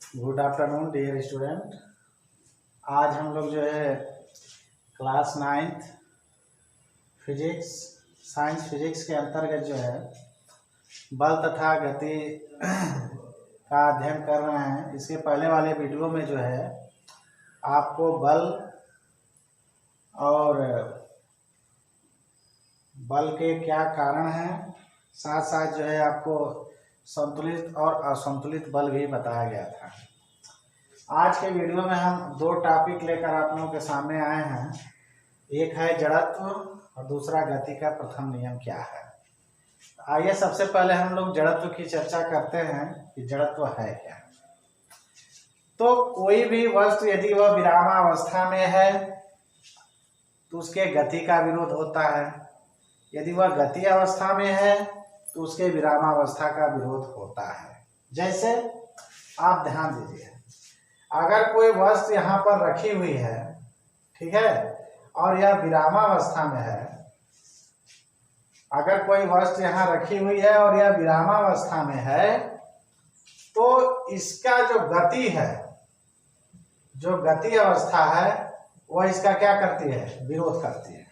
Good afternoon dear student. आज हम लोग जो है class 9th physics science physics के अंतर्गत जो है बल तथा गति का अध्ययन कर रहे हैं। इसके पहले वाले वीडियो में जो है आपको बल और बल के क्या कारण हैं, साथ साथ जो है आपको संतुलित और असंतुलित बल भी बताया गया था। आज के वीडियो में हम दो टॉपिक लेकर आप लोगों के सामने आए हैं। एक है जड़त्व और दूसरा गति का प्रथम नियम क्या है। आइए सबसे पहले हम लोग जड़त्व की चर्चा करते हैं कि जड़त्व है क्या। तो कोई भी वस्तु यदि वह विरामावस्था में है तो उसके गति का विरोध होता है, यदि वह गति अवस्था में है तो उसके विरामावस्था का विरोध होता है। जैसे आप ध्यान दीजिए, अगर कोई वस्तु यहाँ पर रखी हुई है, ठीक है, और यह विरामावस्था में है, अगर कोई वस्तु यहाँ रखी हुई है और यह विरामावस्था में है तो इसका जो गति है, जो गति अवस्था है, वह इसका क्या करती है, विरोध करती है।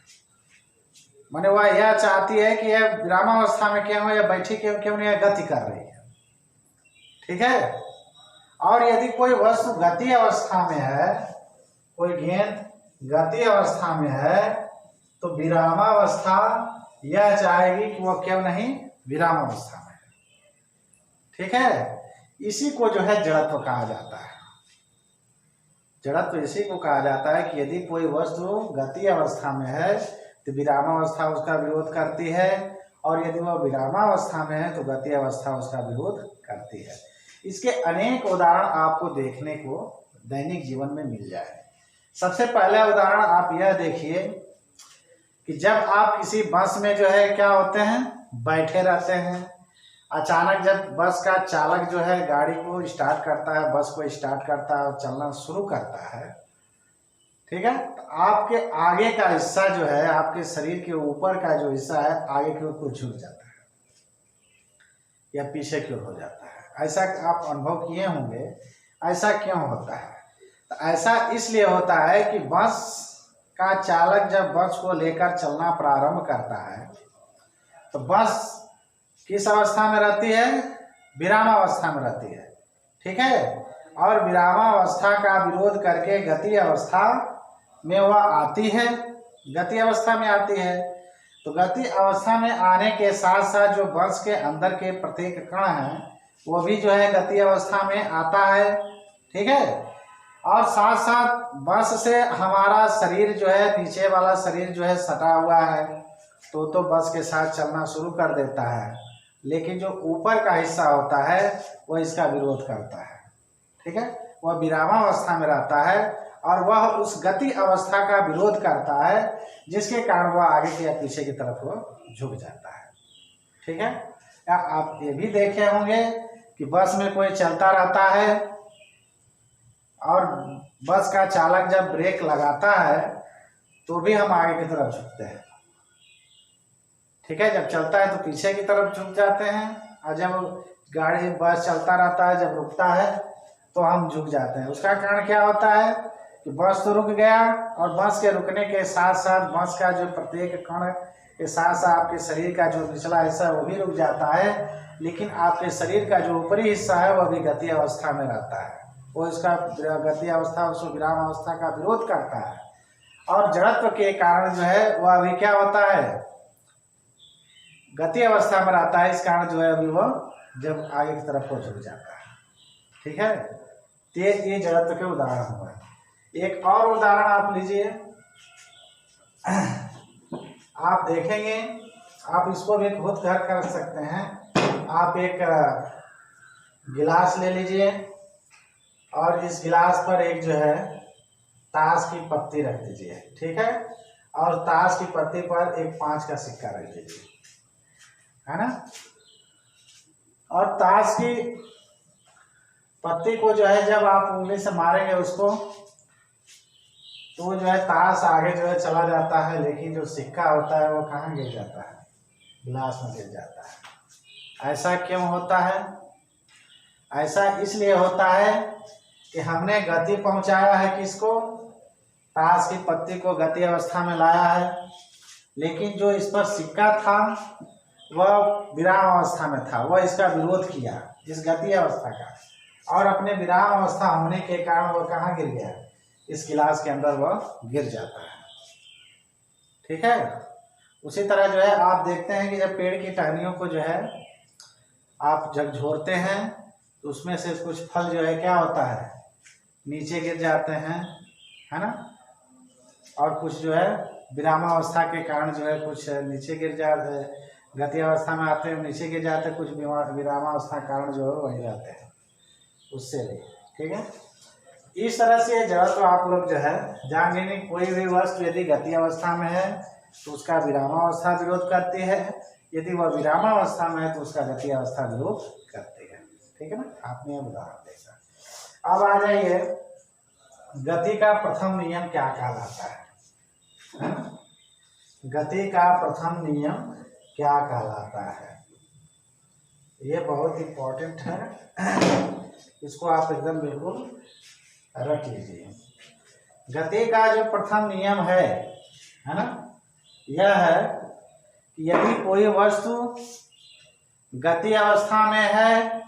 माने वह यह चाहती है कि यह विरामावस्था में क्यों है, यह बैठी क्यों नहीं है, गति कर रही है, ठीक है। और यदि कोई वस्तु गति अवस्था में है, कोई गेंद गति अवस्था में है, तो विरामावस्था यह चाहेगी कि वह क्यों नहीं विरामावस्था में है, ठीक है। इसी को जो है जड़त्व कहा जाता है। जड़त्व इसी को कहा जाता है कि यदि कोई वस्तु गति अवस्था में है तो विरामावस्था उसका विरोध करती है, और यदि वह विरामावस्था में है तो गति अवस्था उसका विरोध करती है। इसके अनेक उदाहरण आपको देखने को दैनिक जीवन में मिल जाए। सबसे पहला उदाहरण आप यह देखिए कि जब आप किसी बस में जो है क्या होते हैं, बैठे रहते हैं, अचानक जब बस का चालक जो है गाड़ी को स्टार्ट करता है, बस को स्टार्ट करता है और चलना शुरू करता है, ठीक है, तो आपके आगे का हिस्सा जो है, आपके शरीर के ऊपर का जो हिस्सा है, आगे की ओर झुक जाता है या पीछे की ओर हो जाता है। ऐसा आप अनुभव किए होंगे। ऐसा क्यों होता है? तो ऐसा इसलिए होता है कि बस का चालक जब बस को लेकर चलना प्रारंभ करता है तो बस किस अवस्था में रहती है, विरामावस्था में रहती है, ठीक है। और विरामावस्था का विरोध करके गति अवस्था में वह आती है, गति अवस्था में आती है। तो गति अवस्था में आने के साथ साथ जो बस के अंदर के प्रत्येक कण है वो भी जो है गति अवस्था में आता है, ठीक है। और साथ साथ बस से हमारा शरीर जो है, पीछे वाला शरीर जो है सटा हुआ है, तो बस के साथ चलना शुरू कर देता है, लेकिन जो ऊपर का हिस्सा होता है वह इसका विरोध करता है, ठीक है। वह विरामावस्था में रहता है और वह उस गति अवस्था का विरोध करता है, जिसके कारण वह आगे के या पीछे की तरफ वह झुक जाता है, ठीक है। या आप ये भी देखे होंगे कि बस में कोई चलता रहता है और बस का चालक जब ब्रेक लगाता है तो भी हम आगे की तरफ झुकते हैं, ठीक है। जब चलता है तो पीछे की तरफ झुक जाते हैं, और जब गाड़ी बस चलता रहता है, जब रुकता है तो हम झुक जाते हैं। उसका कारण क्या होता है कि बस तो रुक गया, और बस के रुकने के साथ साथ बस का जो प्रत्येक कण के साथ साथ आपके शरीर का जो निचला हिस्सा है वो भी रुक जाता है, लेकिन आपके शरीर का जो ऊपरी हिस्सा है वह भी गति अवस्था में रहता है। वो इसका गति अवस्था, उसको विराम अवस्था का विरोध करता है, और जड़त्व के कारण जो है वह अभी क्या होता है, गति अवस्था में रहता है। इस कारण जो है अभी वह जब आगे की तरफ को झुक जाता है, ठीक है। ये जड़त्व के उदाहरण हुए। एक और उदाहरण आप लीजिए, आप देखेंगे, आप इसको भी खुद घर कर सकते हैं। आप एक गिलास ले लीजिए और इस गिलास पर एक जो है ताश की पत्ती रख दीजिए, ठीक है, और ताश की पत्ती पर एक 5 का सिक्का रख दीजिए, है ना। और ताश की पत्ती को जो है जब आप उंगली से मारेंगे उसको, तो जो है ताश आगे जो है चला जाता है, लेकिन जो सिक्का होता है वो कहाँ गिर जाता है, गिलास में गिर जाता है। ऐसा क्यों होता है? ऐसा इसलिए होता है कि हमने गति पहुंचाया है किसको, ताश की पत्ती को गति अवस्था में लाया है, लेकिन जो इस पर सिक्का था वह विराम अवस्था में था, वह इसका विरोध किया इस गति अवस्था का, और अपने विराम अवस्था होने के कारण वह कहाँ गिर गया, इस गिलास के अंदर वह गिर जाता है। ठीक है। उसी तरह जो है आप देखते हैं कि जब पेड़ की टहनियों को जो है आप झकझोरते हैं तो उसमें से कुछ फल जो है क्या होता है, नीचे गिर जाते हैं, है ना, और कुछ जो है विरामावस्था के कारण जो है कुछ नीचे गिर जाते हैं, गति अवस्था में आते हैं नीचे गिर जाते हैं, कुछ विरामावस्था के कारण जो है वहीं रहते हैं, उससे भी। ठीक है। इस तरह से जरा तो आप लोग जो है जान लेंगे, कोई भी वस्तु यदि गति अवस्था में है तो उसका विरामावस्था विरोध करती है, यदि वह विरामावस्था में है तो उसका गति अवस्था विरोध करती है। ठीक है ना, आपने उदाहरण देखा। अब आ जाइए, गति का प्रथम नियम क्या कहलाता है? गति का प्रथम नियम क्या कहलाता है? ये बहुत इंपॉर्टेंट है, इसको आप एकदम बिल्कुल रख लीजिए। गति का जो प्रथम नियम है ना, यह है कि यदि कोई वस्तु गति अवस्था में है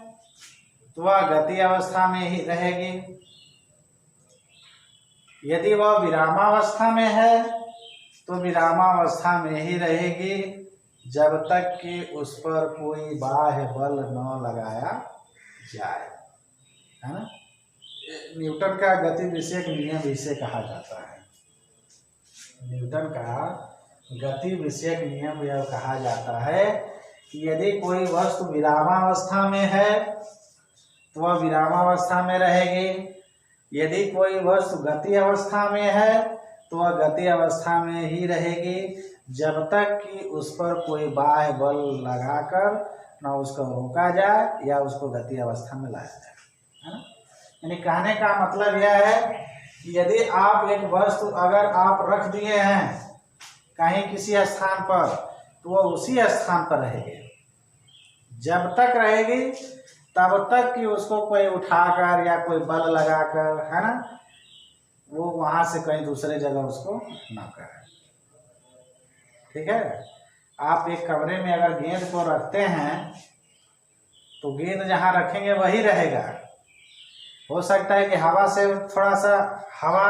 तो वह गति अवस्था में ही रहेगी, यदि वह विरामावस्था में है तो विरामावस्था में ही रहेगी, जब तक कि उस पर कोई बाह्य बल न लगाया जाए, है ना। न्यूटन का गति विषयक नियम इसे कहा जाता है। न्यूटन का गति विषयक नियम यह कहा जाता है कि यदि कोई वस्तु विरामावस्था में है तो वह विरामावस्था में रहेगी, यदि कोई वस्तु गति अवस्था में है तो वह गति अवस्था में ही रहेगी, जब तक कि उस पर कोई बाह्य बल लगाकर न उसको रोका जाए या उसको गति अवस्था में लाया जाए, है ना। यानी कहने का मतलब यह है कि यदि आप एक वस्तु अगर आप रख दिए हैं कहीं किसी स्थान पर तो वह उसी स्थान पर रहेगी, जब तक रहेगी तब तक कि उसको कोई उठाकर या कोई बल लगाकर, है ना, वो वहां से कहीं दूसरे जगह उसको ना करे। ठीक है। आप एक कमरे में अगर गेंद को रखते हैं तो गेंद जहां रखेंगे वही रहेगा। हो सकता है कि हवा से थोड़ा सा हवा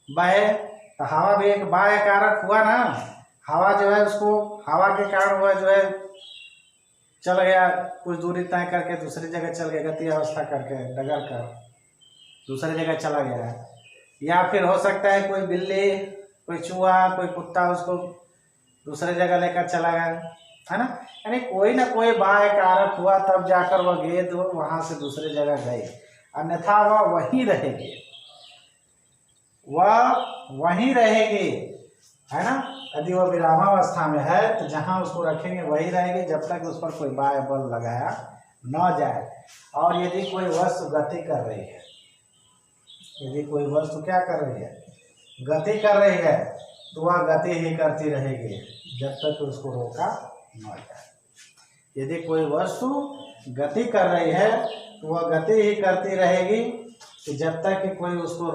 बहे तो हवा भी एक बाह्य कारक हुआ ना, हवा जो है उसको हवा के कारण वह जो है चल गया, कुछ दूरी तय करके दूसरी जगह चल गया, गति अवस्था करके डगर कर दूसरी जगह चला गया। या फिर हो सकता है कोई बिल्ली, कोई चूहा, कोई कुत्ता उसको दूसरे जगह लेकर चला गया, है ना। यानी कोई ना कोई बाह्य कारक हुआ तब जाकर वह गेंद वहां से दूसरी जगह गई, अन्यथा वह वहीं रहेगी, वह वहीं रहेगी, है ना। यदि वह विरामावस्था में है तो जहां उसको रखेंगे वही रहेगी जब तक उस पर कोई बाह्य बल लगाया न जाए। और यदि कोई वस्तु गति कर रही है, यदि कोई वस्तु क्या कर रही है, गति कर रही है, तो वह गति ही करती रहेगी जब तक उसको रोका न जाए। यदि कोई वस्तु गति कर रही है तो वह गति ही करती रहेगी कि जब तक कि कोई उसको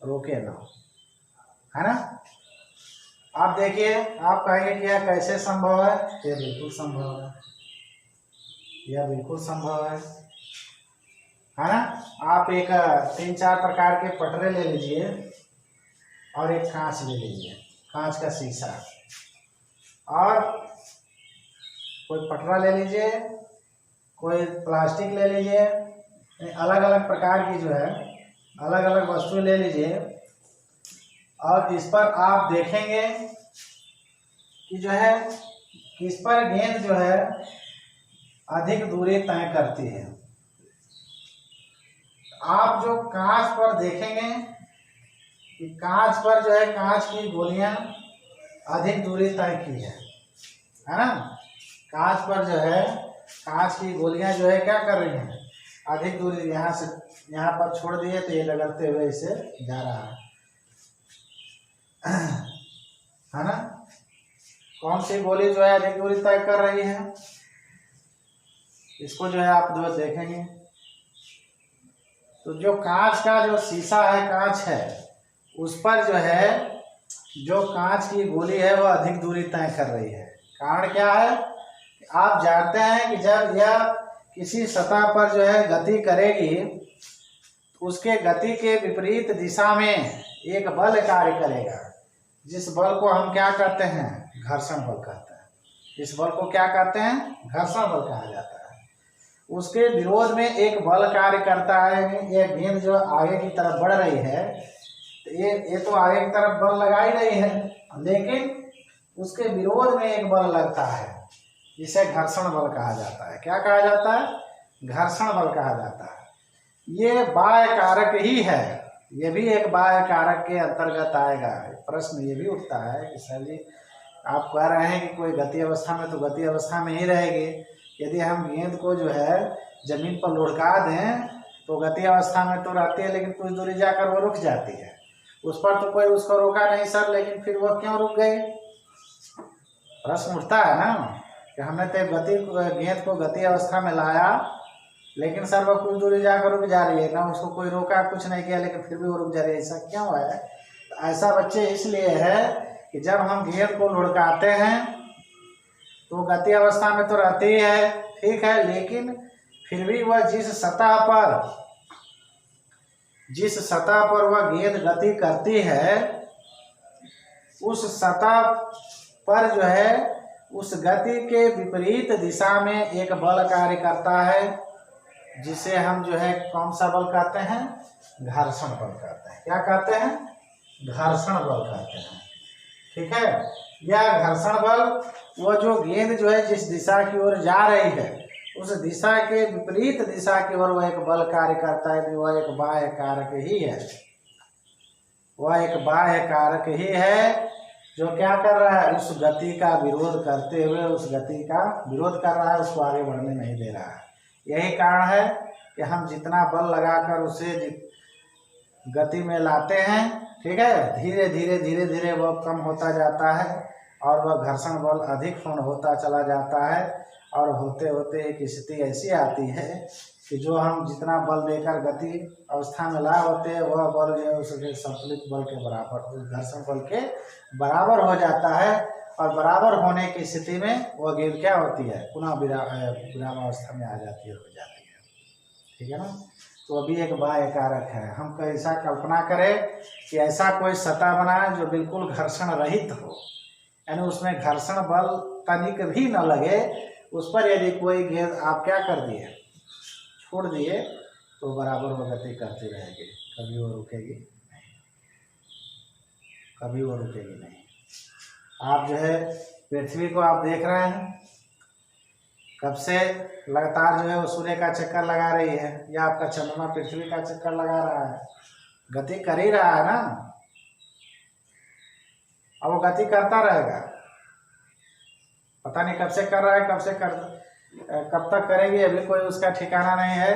रोके ना, है ना। आप देखिए, आप कहेंगे कि यह कैसे संभव है? यह बिल्कुल संभव है, यह बिल्कुल संभव है ना। आप एक 3-4 प्रकार के पटरे ले लीजिए और एक कांच ले लीजिए, कांच का शीशा, और कोई पटरा ले लीजिए, कोई प्लास्टिक ले लीजिए, अलग अलग प्रकार की जो है अलग अलग वस्तु ले लीजिए, और इस पर आप देखेंगे कि जो है किस पर गेंद जो है अधिक दूरी तय करती है। आप जो कांच पर देखेंगे कि कांच पर जो है कांच की गोलियां अधिक दूरी तय की है ना। कांच पर जो है कांच की गोलियां जो है क्या कर रही हैं, अधिक दूरी, यहाँ से यहाँ पर छोड़ दिए तो ये लगते हुए इसे जा रहा है ना। कौन सी गोली जो है अधिक दूरी तय कर रही है? इसको जो है आप जो देखेंगे तो जो कांच का जो शीशा है, कांच है, उस पर जो है जो कांच की गोली है वह अधिक दूरी तय कर रही है। कारण क्या है? आप जानते हैं कि जब यह किसी सतह पर जो है गति करेगी तो उसके गति के विपरीत दिशा में एक बल कार्य करेगा, जिस बल को हम क्या कहते हैं? घर्षण बल कहते हैं। इस बल को क्या कहते हैं? घर्षण बल कहा जाता है। उसके विरोध में एक बल कार्य करता है। ये गेंद जो आगे की तरफ बढ़ रही है, ये तो आगे की तरफ बल लगा ही रही है, लेकिन उसके विरोध में एक बल लगता है, जिसे घर्षण बल कहा जाता है। क्या कहा जाता है? घर्षण बल कहा जाता है। ये बाह्य कारक ही है, ये भी एक बाह्य कारक के अंतर्गत आएगा। प्रश्न ये भी उठता है कि सर जी आप कह रहे हैं कि कोई गति अवस्था में तो गति अवस्था में ही रहेगी, यदि हम गेंद को जो है जमीन पर लुढ़का दें तो गति अवस्था में तो रहती है, लेकिन कुछ दूरी जाकर वो रुक जाती है। उस पर तो कोई उसको रोका नहीं सर, लेकिन फिर वो क्यों रुक गई? प्रश्न उठता है ना कि हमने तो गेंद को गति अवस्था में लाया, लेकिन सर वो कुछ दूरी जाकर रुक जा रही है ना, उसको कोई रोका, कुछ नहीं किया, लेकिन फिर भी वो रुक जा रही है। ऐसा क्यों है? तो ऐसा बच्चे इसलिए है कि जब हम गेंद को लुढ़काते हैं तो गति अवस्था में तो रहती ही है, ठीक है, लेकिन फिर भी वह जिस सतह पर वह गेंद गति करती है, उस सतह पर जो है उस गति के विपरीत दिशा में एक बल कार्य करता है, जिसे हम जो है कौन सा बल कहते हैं? घर्षण बल कहते हैं। क्या कहते हैं? घर्षण बल कहते हैं। ठीक है, यह घर्षण बल वो जो गेंद जो है जिस दिशा की ओर जा रही है, उस दिशा के विपरीत दिशा की ओर वह एक बल कार्य करता है। वह एक बाह्य कारक ही है, वह एक बाह्य कारक ही है जो क्या कर रहा है? उस गति का विरोध करते हुए उस गति का विरोध कर रहा है, उसको आगे बढ़ने नहीं दे रहा है। यही कारण है कि हम जितना बल लगाकर उसे गति में लाते हैं, ठीक है, धीरे धीरे वह कम होता जाता है और वह घर्षण बल अधिक पूर्ण होता चला जाता है, और होते होते एक स्थिति ऐसी आती है कि जो हम जितना बल देकर गति अवस्था में लाए होते हैं वह बल जो है उसके संतुलित बल के बराबर, उस घर्षण बल के बराबर हो जाता है, और बराबर होने की स्थिति में वह गेंद क्या होती है? पुनः विराम अवस्था में आ जाती है, हो जाती है। ठीक है ना? तो अभी एक बाह्य कारक है। हम ऐसा कल्पना करें कि ऐसा कोई सतह बनाए जो बिल्कुल घर्षण रहित हो, यानी उसमें घर्षण बल तनिक भी न लगे, उस पर यदि कोई गेंद आप क्या कर दिए? छोड़ दिए, तो बराबर वो गति करती रहेगी, कभी वो रुकेगी नहीं, कभी वो रुकेगी नहीं। आप जो है पृथ्वी को आप देख रहे हैं, कब से लगातार जो है वो सूर्य का चक्कर लगा रही है, या आपका चंद्रमा पृथ्वी का चक्कर लगा रहा है, गति कर ही रहा है ना। अब वो गति करता रहेगा, पता नहीं कब से कर रहा है, कब तक करेगी अभी कोई उसका ठिकाना नहीं है,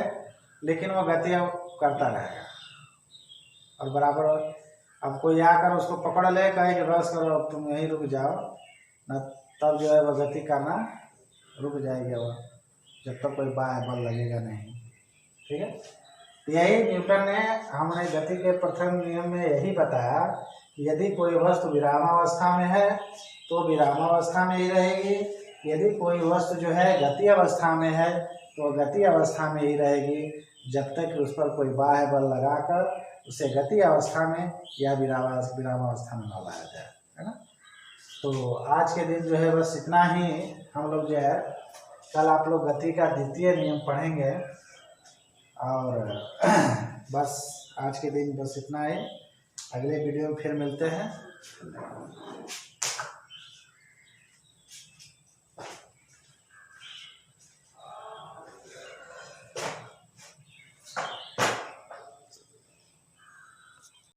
लेकिन वो गति अब करता रहेगा। और बराबर अब कोई आकर उसको पकड़ ले, कहे कि बस करो अब तुम यहीं रुक जाओ न, तब जो है वह गति करना रुक जाएगी वह, जब तक कोई बाह्य बल लगेगा नहीं। ठीक है, यही न्यूटन ने हमने गति के प्रथम नियम में यही बताया कि यदि कोई वस्तु विरामावस्था में है तो विरामावस्था में ही रहेगी, यदि कोई वस्तु जो है गति अवस्था में है तो गति अवस्था में ही रहेगी, जब तक उस पर कोई बाह्य बल लगाकर उसे गति अवस्था में या विरामावस्था में न लाया जाए, है ना। तो आज के दिन जो है बस इतना ही हम लोग जो है, कल आप लोग गति का द्वितीय नियम पढ़ेंगे, और बस आज के दिन बस इतना ही। अगले वीडियो में फिर मिलते हैं।